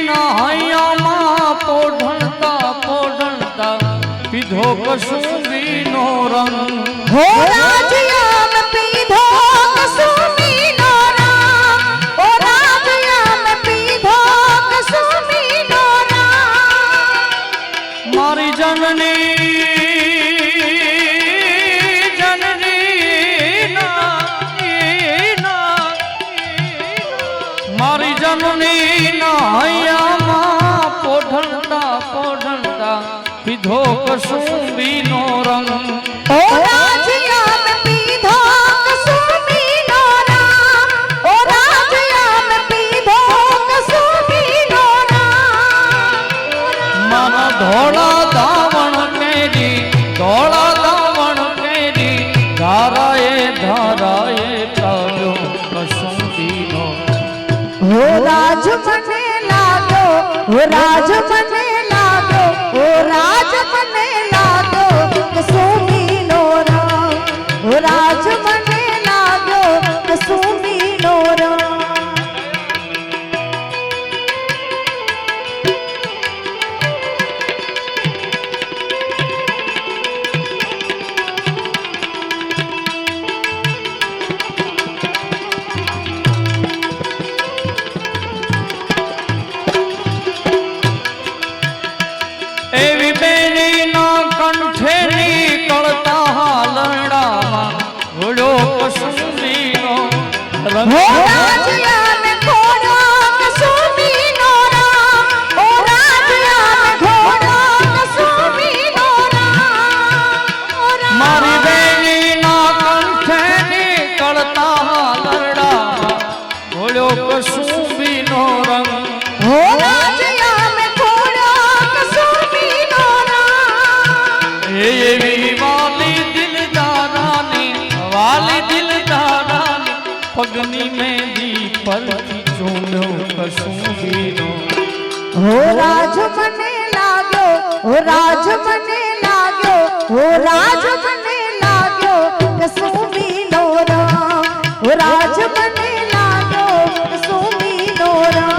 નહાયામાં પોઢણતા પોઢણતા પીધો કસુંબીનો રંગ હો રાજ્યામ પીધો કસુંબીનો રંગ ઓ રાજ્યામ પીધો કસુંબીનો રંગ મારી જનની મારી જનની નહાયામાં પોઢણતા પોઢણતા પીધો કસુંબીનો રંગ ઓ રાજ્યામ પીધો કસુંબીનો રંગ ઓ રાજ્યામ પીધો કસુંબીનો રંગ મારા ધોળા ધાવણ કેરી ધોળા ધાવણ કેરી ધારાએ ધારાએ ચાલ્યો કસુંબીનો હો રાજ મને લાગો હો રાજ મને લાગો હો રાજ મને લાગો કસુંબીનો રંગ હો રાજ મને લાગો કસુંબીનો રંગ એવી બેનીના કંઠે નીકળતા હાલરડામાં ઘોડો કસુંબીનો રંગ હો રાજ્યામે ઘોડો કસુંબીનો રંગ ઓ રાજ્યામે ઘોડો કસુંબીનો રંગ મારી બેનીના કંઠે નીકળતા હાલરડામાં ઘોડો કસુંબીનો રંગ હો રાજ્યામે ઘોડો કસુંબીનો રંગ એવી વાલી દિલદારાની પગની મેંદી પરથી ચોંડ્યો કસુંબીનો હો રાજ મને લાગ્યો હો રાજ મને લાગ્યો હો રાજ મને લાગ્યો કસુંબીનો રંગ હો રાજ મને લાગ્યો કસુંબીનો રંગ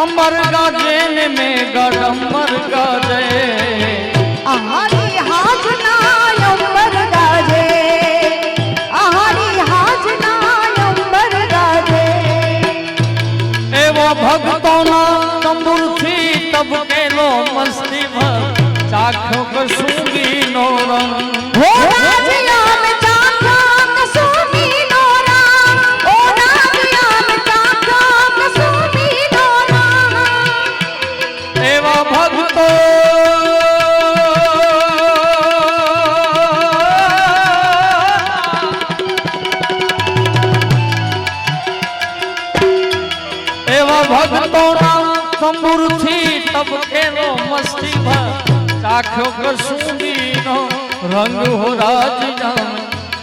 अंबर गाजे ने में गडंबर गाजे आहारी हाजना अंबर गाजे आहारी हाजना अंबर गाजे एवो भक्तोना तंबुरथी तब केलो मस्ती भर चाखो कसूंबीनो रंग हो राज्याम चाखो कसूंबीनो रंग ओ राज्याम चाखो कसूंबीनो रंग एवा भक्तो एवा भक्तोना तंबुरथी तब केलो मस्ती भर चाखो कसूंबीनो रंग हो राजजाम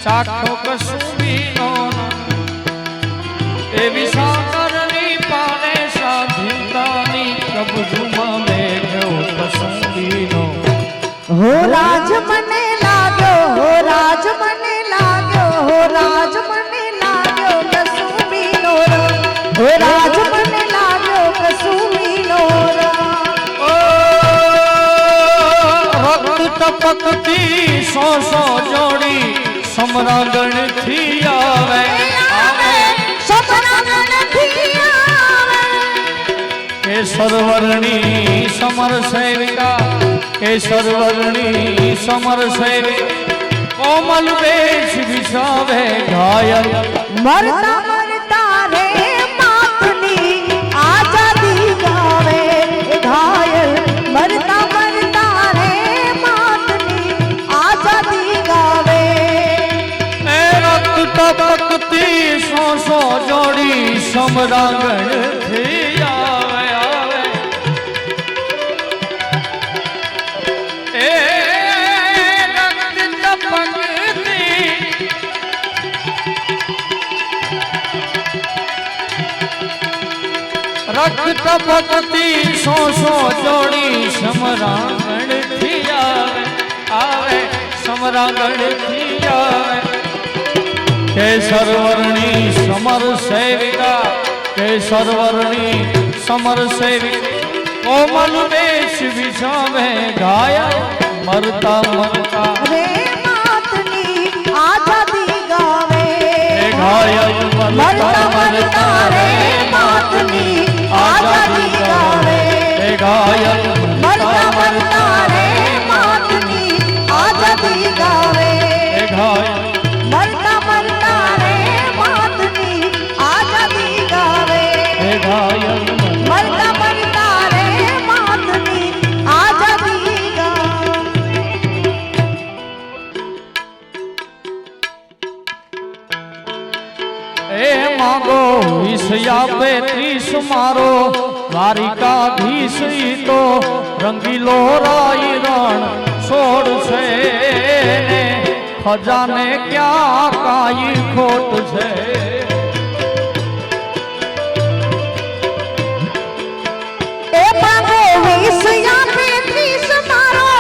चाखो कसूंबीनो एवी साकरनी पाने साधितानी कब जुमा में गयो कसूंबीनो हो राज मने लाग्यो हो राज मने लाग्यो हो राज मने लाग्यो कसूंबीनो रंग हो राज मने लाग्यो कसूंबीनो रंग रक्त टपकती सौ सौ जोड़ी समरागण थी आवे समरागण थी आवे केसरवर्णी समर सेविका केसरवर्णी समर सेविका कोमल वेश विशावे घायल मरता मरता रे मातनी आजादी गावे घायल मरता मरता रे मातनी आजादी गावे रक्त टपकती सौ सौ जोड़ी समरागण थी आवे રક્ત પકતી સોસો જોડી સમરાંગણ થી આવે સમરાંગણ થી આવે કેસરવર્ણી સમર સેવિકા કેસરવર્ણી સમર સેવિકા કોમલ વેશ વિછાવે ઘાયલ મરતા મરતા રે માતની આઝાદી ગાવે ઘાયલ મરતા મરતા રે માતની આઝાદી ગાવે ઘાયલ મરતા મરતા રે માતની આઝાદી ગાવે ઘાયલ મરતા મરતા રે માતની આઝાદી ગાવે ઘાયલ મરતા મરતા રે માતની આઝાદી ગાવે એ માગો વિષયા 35 મારો દ્વારિકાધીશ ઈ તો રંગીલો રાઈ રણ છોડ છે ને ખજાને ક્યાં કાઈ ખોટ છે એ માગો વિષયા 35 મારો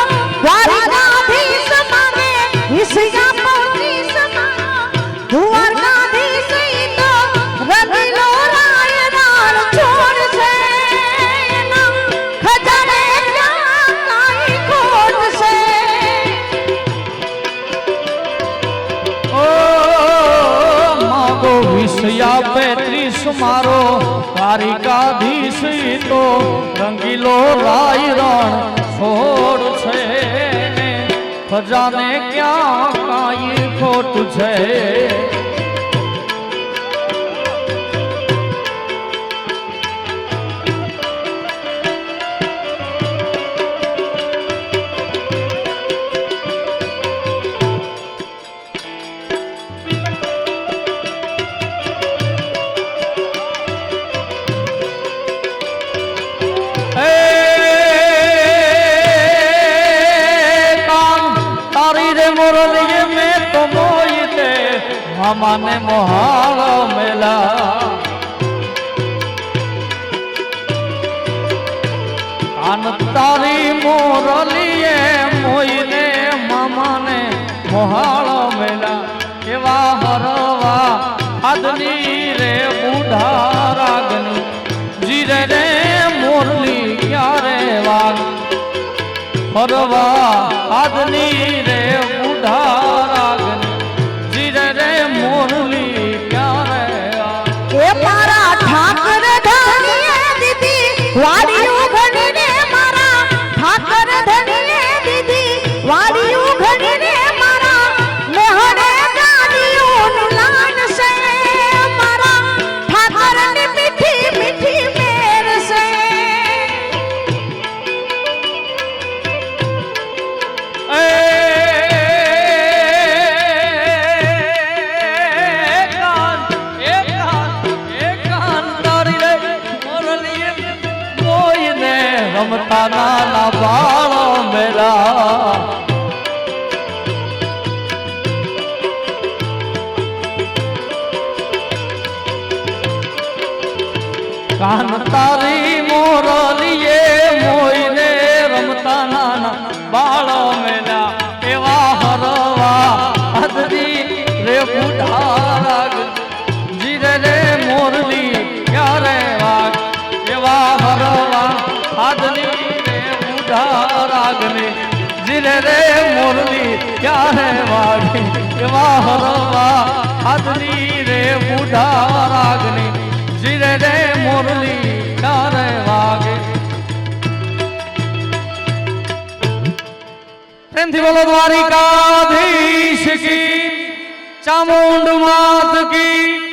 દ્વારિકાધીશ માગે વિષયા 35 મારો દ્વારકાધીશ ઈ તો રંગીલો રાય રાણ છોડ છે એના ખજાને ક્યાં કાઈ ખોટ છે ઓ માગો વિષયા 35 મારો દ્વારિકાધીશ ઈ તો રંગીલો રાઈ રણ છોડ છે ને ખજાને ક્યાં કાઈ ખોટ છે મામાને મોહાળો મેલા કાન તારી મોરલીએ મોઈને મામાને મોહાળો મેલા કેવા હરવા આદની રે બુઢા રાગની જીરે રે મોરલી ક્યારે વાગ હરવા આદની રે બુઢા રાગની મોરલી ક્યારે એ મારા ઠાકર ધણીએ દીધી વાડીયું ઘણીને મારા ઠાકર ધણીએ દીધી વાડીયું ઘણીને મારા મેહણે ગાડીઓનું લાન છે મારા ઠાકરની મીઠી મીઠી મેર છે રમતા નાના બાળો મેલા કાન તારી મોરલીએ મોઈને રમતા નાના બાળો મેલા એવા હરવા અદરી રે બુઢા રાગ જીરે રે મોરલી ક્યારે વાગ એવા હરવા આદની રે બુઢા રાગને જીરે રે મોરલી ક્યારે વાગે એવા હરવા આદની રે બુઢા રાગને જીરે રે મોરલી ક્યારે વાગે પ્રેમથી બોલો દ્વારિકાધીશ કી ચામુંડ માત કી